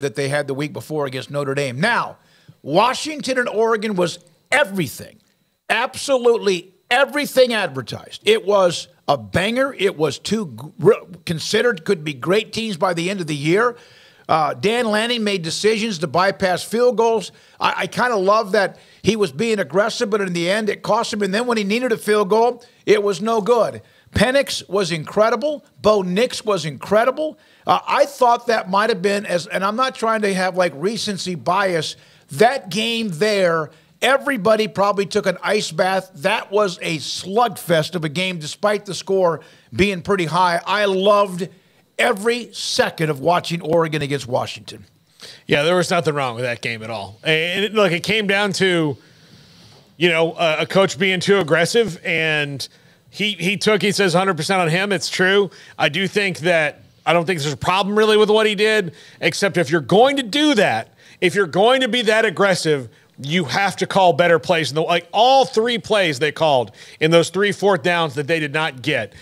that they had the week before against Notre Dame. Now, Washington and Oregon was everything, absolutely everything advertised. It was a banger. It was two considered could be great teams by the end of the year. Dan Lanning made decisions to bypass field goals. I kind of love that he was being aggressive, but in the end, it cost him. And then when he needed a field goal, it was no good. Penix was incredible. Bo Nix was incredible. I thought that might have been, and I'm not trying to have like recency bias, that game there, everybody probably took an ice bath. That was a slugfest of a game despite the score being pretty high. I loved every second of watching Oregon against Washington. Yeah, there was nothing wrong with that game at all. And look, it came down to, a coach being too aggressive, and he says 100% on him. It's true. I don't think there's a problem really with what he did, except if you're going to do that, if you're going to be that aggressive, you have to call better plays. Like all three plays they called in those 3 4th downs that they did not get.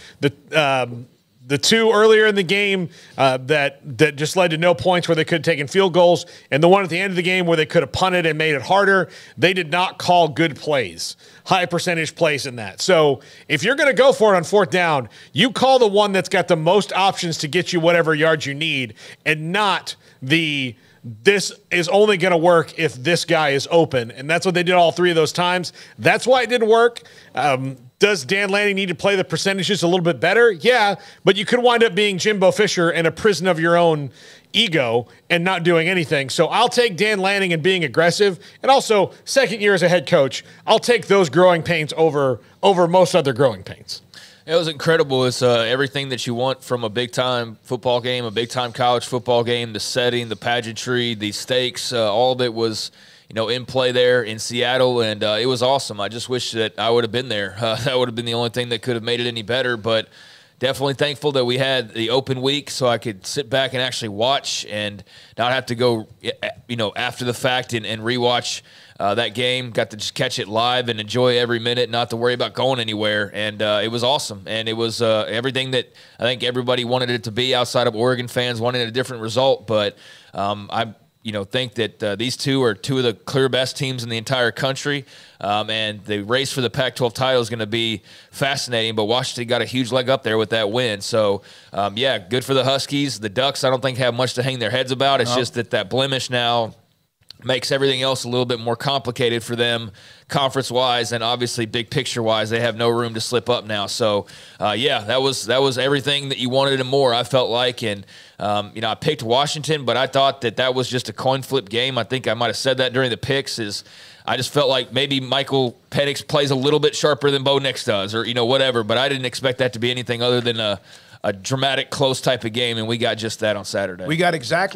The two earlier in the game that just led to no points where they could have taken field goals, and the one at the end of the game where they could have punted and made it harder, they did not call good plays, high percentage plays in that. So if you're going to go for it on 4th down, you call the one that's got the most options to get you whatever yards you need, and not this is only going to work if this guy is open. And that's what they did all 3 of those times. That's why it didn't work. Does Dan Lanning need to play the percentages a little bit better? Yeah, but you could wind up being Jimbo Fisher in a prison of your own ego and not doing anything. So I'll take Dan Lanning and being aggressive. And also, second year as a head coach, I'll take those growing pains over most other growing pains. It was incredible. It's everything that you want from a big-time football game, a big-time college football game, the setting, the pageantry, the stakes, all of it was in play there in Seattle, and it was awesome. I just wish that I would have been there. That would have been the only thing that could have made it any better, but definitely thankful that we had the open week so I could sit back and actually watch and not have to go, after the fact and rewatch that game. Got to just catch it live and enjoy every minute, not to worry about going anywhere. And it was awesome. And it was everything that I think everybody wanted it to be outside of Oregon fans wanting a different result. But I think that these two are two of the clear best teams in the entire country. And the race for the Pac-12 title is going to be fascinating. But Washington got a huge leg up there with that win. So, good for the Huskies. The Ducks, I don't think, have much to hang their heads about. It's just that blemish now makes everything else a little bit more complicated for them conference-wise, and obviously big picture-wise, they have no room to slip up now. So, that was everything that you wanted and more, I felt like. And, I picked Washington, but I thought that was just a coin flip game. I think I might have said that during the picks I just felt like maybe Michael Penix plays a little bit sharper than Bo Nix does or, whatever. But I didn't expect that to be anything other than a dramatic, close type of game, and we got just that on Saturday. We got exactly